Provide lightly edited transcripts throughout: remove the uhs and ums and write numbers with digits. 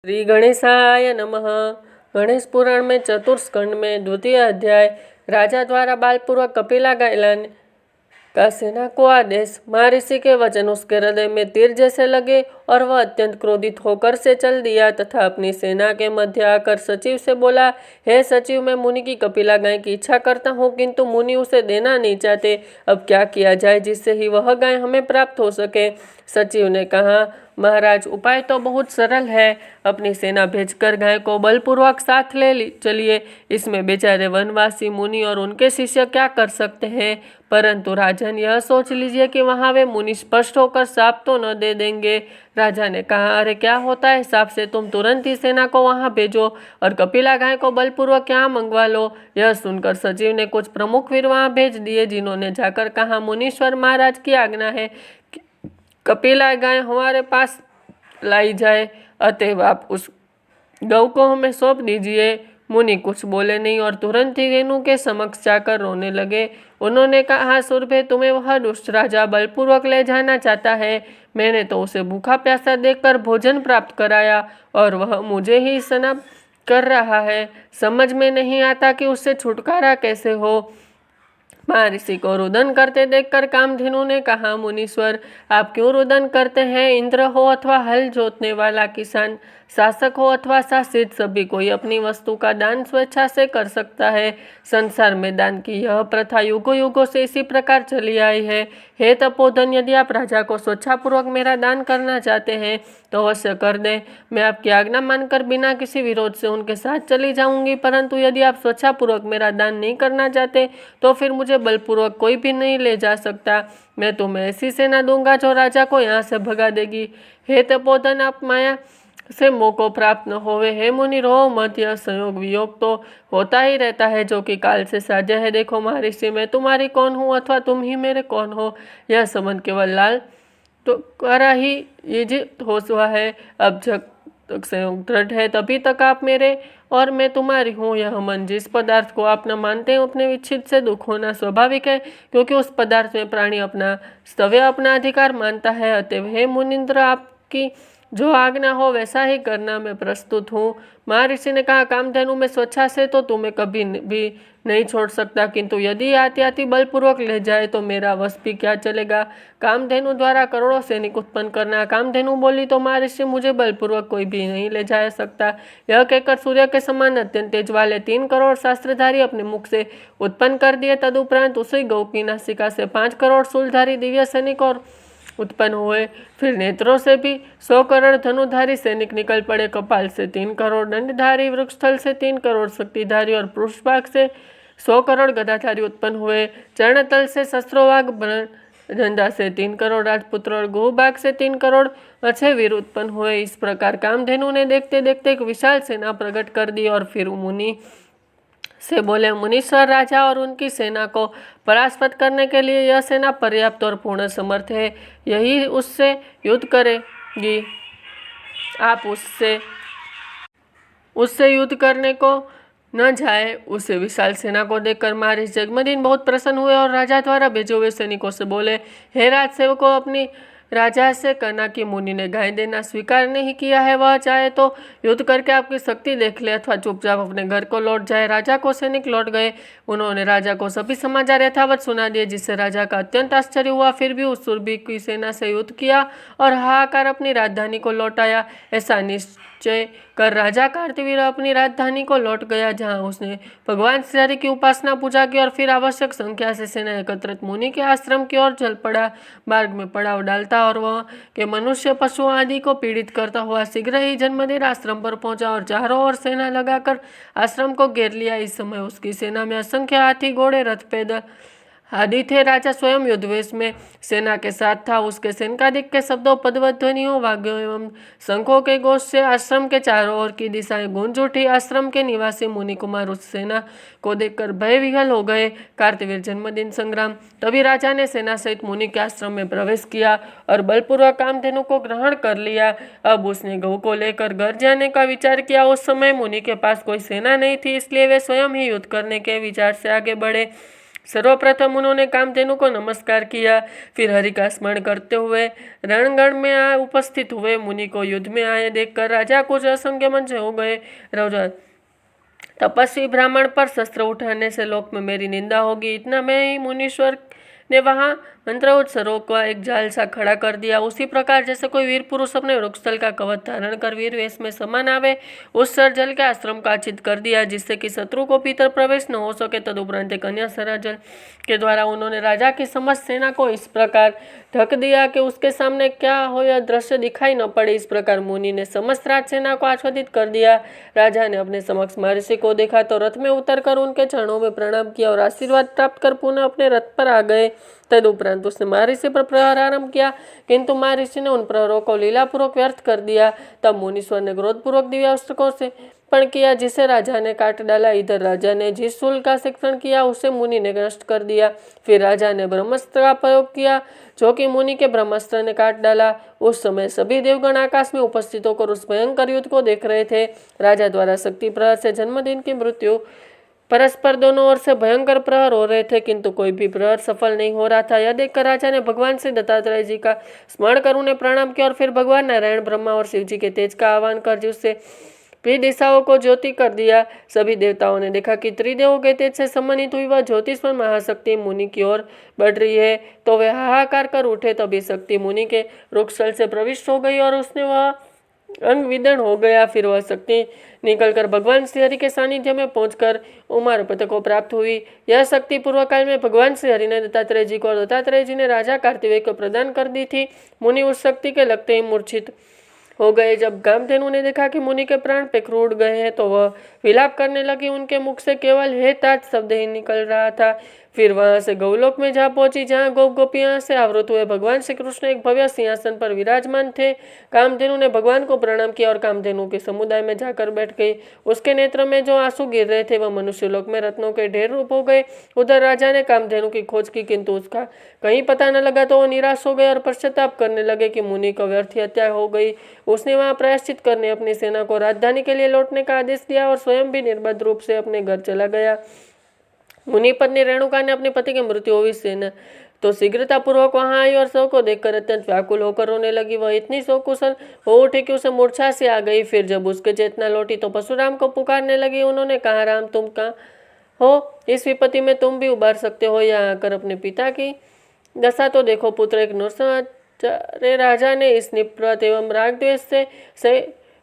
श्री गणेशाय नमः। गणेश पुराण में चतुर्थ स्कंद में द्वितीय अध्याय। राजा द्वारा बालपूर्वक कपिला गायलन का सेना को आदेश। महर्षि के वचन उसके हृदय में तीर जैसे लगे और वह अत्यंत क्रोधित होकर से चल दिया तथा अपनी सेना के मध्य आकर सचिव से बोला, हे सचिव, मैं मुनि की कपिला गाय की इच्छा करता हूँ, किंतु मुनि उसे देना नहीं चाहते। अब क्या किया जाए जिससे ही वह गाय हमें प्राप्त हो सके। सचिव ने कहा, महाराज, उपाय तो बहुत सरल है। अपनी सेना भेजकर गाय को बलपूर्वक साथ ले चलिए। इसमें बेचारे वनवासी मुनि और उनके शिष्य क्या कर सकते हैं। परंतु राजन, यह सोच लीजिए कि वहां वे मुनि स्पष्ट होकर साप तो न दे देंगे। राजा ने कहा, अरे क्या होता है साप से, तुम तुरंत ही सेना को वहां भेजो और कपिला गाय को बलपूर्वक यहाँ मंगवा लो। यह सुनकर सचिव ने कुछ प्रमुख वीर वहां भेज दिए, जिन्होंने जाकर कहा, मुनीश्वर महाराज की आज्ञा है, कपिला गाय हमारे पास लाई जाए, अतएव आप उस गौ को हमें सौंप दीजिए। मुनि कुछ बोले नहीं और तुरंत ही रेणु के समक्ष जाकर रोने लगे। उन्होंने कहा, सुरभे, तुम्हें वह दुष्ट राजा बलपूर्वक ले जाना चाहता है। मैंने तो उसे भूखा प्यासा देखकर भोजन प्राप्त कराया और वह मुझे ही सना कर रहा है। समझ में नहीं आता कि उससे छुटकारा कैसे हो। महर्षि को रुदन करते देखकर कामधेनु ने कहा, मुनीश्वर, आप क्यों रुदन करते हैं? इंद्र हो अथवा हल जोतने वाला किसान, शासक हो अथवा शासित, सभी कोई अपनी वस्तु का दान स्वेच्छा से कर सकता है। संसार में दान की यह प्रथा युगों युगों से इसी प्रकार चली आई है। हे तपोधन, यदि आप राजा को स्वेच्छापूर्वक मेरा दान करना चाहते हैं तो अवश्य कर दें। मैं आपकी आज्ञा मानकर बिना किसी विरोध से उनके साथ चली जाऊंगी। परंतु यदि आप स्वेच्छापूर्वक मेरा दान नहीं करना चाहते तो फिर मुझे बलपूर्वक कोई भी नहीं ले जा सकता। मैं तुम्हें ऐसी सेना दूंगा जो राजा को यहाँ से भगा देगी। हे तपोधन, आप माया से मोह को प्राप्त न होवे। हे मुनि, रो मत, यह संयोग वियोग तो होता ही रहता है जो कि काल से साझा है। देखो महर्षि, मैं तुम्हारी कौन हूँ अथवा तुम ही मेरे कौन हो, यह संबंध केवल लाल तो करा ही ये हो हुआ है। अब जब तक संयोग दृढ़ है तभी तक आप मेरे और मैं तुम्हारी हूँ। यह मन जिस पदार्थ को आप न मानते हैं अपने विच्छिन्न से दुख होना स्वाभाविक है, क्योंकि उस पदार्थ में प्राणी अपना स्तव्य अपना अधिकार मानता है। अतएव हे मुनिंद्र, आपकी जो आज्ञा हो वैसा ही करना मैं प्रस्तुत हूँ। महर्षि ने कहा, कामधेनु, मैं स्वेच्छा से तो तुम्हें कभी भी नहीं छोड़ सकता, किंतु यदि आती बलपूर्वक ले जाए तो मेरा वश भी क्या चलेगा। कामधेनु द्वारा करोड़ों सैनिक उत्पन्न करना। कामधेनु बोली तो महर्षि, मुझे बलपूर्वक कोई भी नहीं ले जा सकता। यह कहकर सूर्य के समान अत्यंत तेज वाले 3 करोड़ शास्त्रधारी अपने मुख से उत्पन्न कर दिए। तदुपरांत उसी गौ की नासिका से 5 करोड़ शूलधारी दिव्य सैनिक और उत्पन्न हुए। फिर नेत्रों से भी 100 करोड़ धनुधारी सैनिक निकल पड़े। कपाल से 3 करोड़ दंडधारी, वृक्षस्थल से 3 करोड़ शक्तिधारी और पृष्ठभाग से 100 करोड़ गदाधारी उत्पन्न हुए। चरणतल से शस्त्रोवाग, झंडा से 3 करोड़ राजपुत्र और गोभाग से 3 करोड़ अच्छे वीर उत्पन्न हुए। इस प्रकार कामधेनु ने देखते देखते एक विशाल सेना प्रकट कर दी और फिर मुनि से बोले, मुनीश्वर, राजा और उनकी सेना को परास्त करने के लिए यह सेना पर्याप्त और पूर्ण समर्थ है। यही उससे युद्ध करेगी। आप उससे युद्ध करने को न जाए। उसे विशाल सेना को देखकर महर्षि जगमदीन बहुत प्रसन्न हुए और राजा द्वारा भेजे हुए सैनिकों से बोले, हे राज सेवकों, अपनी राजा से कहना कि मुनि ने गाय देना स्वीकार नहीं किया है। वह चाहे तो युद्ध करके आपकी शक्ति देख ले अथवा चुपचाप अपने घर को लौट जाए। राजा को सैनिक लौट गए। उन्होंने राजा को सभी समाचार यथावत सुना दिए, जिससे राजा का अत्यंत आश्चर्य हुआ। फिर भी उस शूरवीर की सेना से युद्ध किया और हाहाकार अपनी राजधानी को लौटाया। ऐसा निश्चय कर राजा कार्तवीर अपनी राजधानी को लौट गया, जहाँ उसने भगवान श्री हरि की उपासना पूजा की और फिर आवश्यक संख्या से सेना एकत्रित मुनि के आश्रम की ओर चल पड़ा। मार्ग में पड़ाव डालता और वह के मनुष्य पशुओं आदि को पीड़ित करता हुआ शीघ्र ही जन्मदेर आश्रम पर पहुंचा और चारों ओर सेना लगाकर आश्रम को घेर लिया। इस समय उसकी सेना में असंख्य हाथी, घोड़े, रथ, पैदल आदि थे। राजा स्वयं युद्धवेश में सेना के साथ था। उसके सैनिकाधिक के शब्दों, पदध्वनियों, वाद्यों एवं शंखों के घोष से आश्रम के चारों ओर की दिशाएं गूंज उठी। आश्रम के निवासी मुनि कुमार उस सेना को देखकर भय विह्वल हो गए। कार्तवीर जन्मदिन संग्राम। तभी राजा ने सेना सहित मुनि के आश्रम में प्रवेश किया और बलपूर्वक कामधेनु को ग्रहण कर लिया। अब उसने गौ को लेकर घर जाने का विचार किया। उस समय मुनि के पास कोई सेना नहीं थी, इसलिए वे स्वयं ही युद्ध करने के विचार से आगे बढ़े। सर्वप्रथम उन्होंने कामधेनु को नमस्कार किया, फिर हरि का स्मरण करते हुए रणगण में उपस्थित हुए। मुनि को युद्ध में आए देखकर राजा कुछ असंख्य मन से हो गए। राजा, तपस्वी ब्राह्मण पर शस्त्र उठाने से लोक में मेरी निंदा होगी। इतना में ही मुनीश्वर ने वहां मंत्रोत्सरों का एक जाल सा खड़ा कर दिया। उसी प्रकार जैसे कोई वीर पुरुष अपने वृक्षस्थल का कवच धारण कर वीर वेश में समान आवे, उस सरजल के आश्रम का चित कर दिया, जिससे कि शत्रु को भीतर प्रवेश न हो सके। तदुपरांत कन्या सराजल के द्वारा उन्होंने राजा की समस्त सेना को इस प्रकार ढक दिया कि उसके सामने क्या हो यह दृश्य दिखाई न पड़े। इस प्रकार मुनि ने समस्त राजसेना को आच्छादित कर दिया। राजा ने अपने समक्ष महर्षि को देखा तो रथ में उतरकर उनके चरणों में प्रणाम किया और आशीर्वाद प्राप्त कर पुनः अपने रथ पर आ गए। तदुपरांत उसने महर्षि पर प्रहार आरंभ किया, किंतु महर्षि ने उन प्रहारों को लीलापूर्वक व्यर्थ कर दिया। तब मुनीश्वर ने क्रोधपूर्वक दिव्यास्त्र से पण किया, जिसे राजा ने काट डाला। इधर राजा ने जिस शूल का शिक्षण किया उसे मुनि ने नष्ट कर दिया। फिर राजा ने ब्रह्मास्त्र का प्रयोग किया, जो कि मुनि के ब्रह्मास्त्र ने काट डाला। उस समय सभी देवगण आकाश में उपस्थित होकर उस भयंकर युद्ध को देख रहे थे। राजा द्वारा शक्ति प्रहार से जन्मदिन की मृत्यु परस्पर दोनों ओर से भयंकर प्रहार हो रहे थे, किंतु कोई भी प्रहार सफल नहीं हो रहा था। यह देखकर राजा ने भगवान श्री दत्तात्रेय जी का स्मरण कर उन्हें प्रणाम किया और फिर भगवान नारायण, ब्रह्मा और शिव जी के तेज का आह्वान कर जिससे भी दिशाओं को ज्योति कर दिया। सभी देवताओं ने देखा कि त्रिदेवों के तेज से सम्मानित हुई वह ज्योतिष्मय महाशक्ति मुनि की ओर बढ़ रही है, तो वे हाहाकार कर उठे। तभी शक्ति मुनि के वृक्षस्थल से प्रविष्ट हो गई और उसने वह अंग विदर्ण हो गया। फिर वह शक्ति निकलकर भगवान श्री हरि के सानिध्य में पहुंचकर उमापति को प्राप्त हुई। यह शक्ति पूर्व काल में भगवान श्री हरि ने दत्तात्रेय जी को और दत्तात्रेय जी ने राजा कार्तिवेय को प्रदान कर दी थी। मुनि उस शक्ति के लगते ही मूर्छित हो गए। जब कामधेनु ने देखा कि मुनि के प्राण पे उड़ गए हैं तो वह विलाप करने लगी। उनके मुख से केवल हे तात शब्द ही निकल रहा था। फिर वहां से गौलोक में जा पहुंची, जहां गोप गोपियां से आवृत हुए भगवान श्री कृष्ण एक भव्य सिंहासन पर विराजमान थे। कामधेनु ने भगवान को प्रणाम किया और कामधेनु के समुदाय में जाकर बैठ गई। उसके नेत्र में जो आंसू गिर रहे थे वह मनुष्यलोक में रत्नों के ढेर रूप हो गए। उधर राजा ने कामधेनु की खोज की, किंतु उसका कहीं पता न लगा तो वो निराश हो गए और पश्चाताप करने लगे कि मुनि को व्यर्थ हत्या हो गई। उसने वहां प्रायश्चित करने अपनी सेना को राजधानी के लिए लौटने का आदेश दिया और स्वयं भी निर्बद्ध रूप से अपने घर चला गया। मुनि पत्नी रेणुका ने अपने पति की मृत्यु हुई सेना तो शीघ्रतापूर्वक वहां आई और शव को देखकर अत्यंत व्याकुल होकर रोने लगी। वह इतनी शोकुशल हो उठी कि उसे मूर्छा से आ गई। फिर जब उसके चेतना लौटी तो परशुराम को पुकारने लगी। उन्होंने कहा, राम तुम कहाँ हो? इस विपत्ति में तुम भी उबार सकते हो। यहाँ आकर अपने पिता की दशा तो देखो। पुत्र एक नृसिंहाचार्य राजा ने इस निपृत एवं राग द्वेष से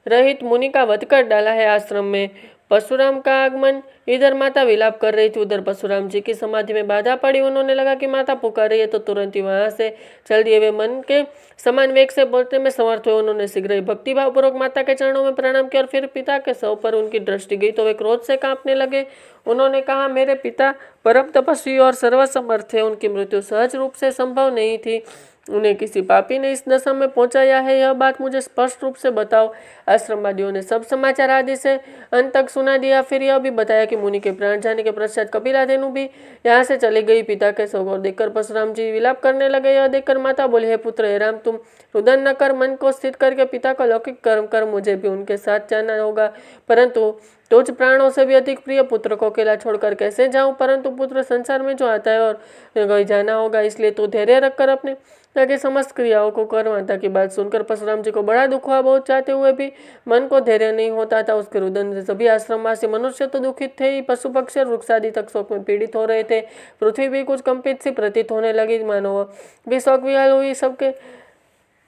रहित मुनि का वध कर डाला है। आश्रम में परशुराम का आगमन। इधर माता विलाप कर रही थी, उधर परशुराम जी की समाधि में बाधा पड़ी। उन्होंने लगा कि माता पुकार रही है तो तुरंत ही वहां से चल दिए। वे मन के समान वेग से बोलने में समर्थ हुए। उन्होंने शीघ्र ही भक्तिभाव पूर्वक माता के चरणों में प्रणाम किया और फिर पिता के शव पर उनकी दृष्टि गई तो वे क्रोध से कांपने लगे। उन्होंने कहा, मेरे पिता परम तपस्वी और सर्वसमर्थ है, उनकी मृत्यु सहज रूप से संभव नहीं थी। उन्हें किसी पापी ने इस दशा में पहुंचाया है, यह बात मुझे स्पष्ट रूप से बताओ। आश्रमवादियों ने सब समाचार आदि से अंत तक सुना दिया। फिर यह भी बताया कि मुनि के प्राण जाने के पश्चात कपिलादेनु भी यहाँ से चली गई। पिता के शव को देखकर परशुराम जी विलाप करने लगे। यह देखकर माता बोली, हे पुत्र, हे राम, तुम रुदन न कर, मन को स्थिर करके पिता का लौकिक कर्म कर। मुझे भी उनके साथ जाना होगा, परंतु तुझ प्राणों से भी अधिक प्रिय पुत्र को अकेला छोड़कर कैसे जाऊं? परंतु पुत्र संसार में जो आता है और कहीं जाना होगा, इसलिए तू धैर्य रखकर अपने ताकि समस्त क्रियाओं को कर। माता की बात सुनकर परशुराम जी को बड़ा दुख हुआ। बहुत चाहते हुए भी मन को धैर्य नहीं होता था। उसके रुदन से सभी आश्रमवासी मनुष्य तो दुखित थे ही, पशु पक्षी और वृक्षादि तक शोक में पीड़ित हो रहे थे। पृथ्वी भी कुछ कंपित सी प्रतीत होने लगी, मानो भी शोक विहाल हुई सबके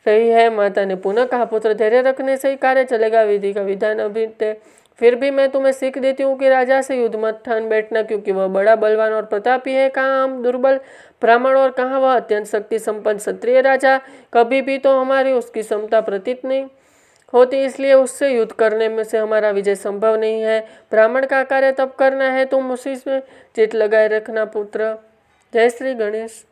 रही है। माता ने पुनः कहा, पुत्र, धैर्य रखने से ही कार्य चलेगा। विधि का विधान अभी फिर भी मैं तुम्हें सीख देती हूँ कि राजा से युद्ध मत ठान बैठना, क्योंकि वह बड़ा बलवान और प्रतापी है। कहाँ हम दुर्बल ब्राह्मण और कहाँ वह अत्यंत शक्ति संपन्न क्षत्रिय राजा। कभी भी तो हमारी उसकी क्षमता प्रतीत नहीं होती, इसलिए उससे युद्ध करने में से हमारा विजय संभव नहीं है। ब्राह्मण का कार्य तब करना है, तुम उसी में चित लगाए रखना पुत्र। जय श्री गणेश।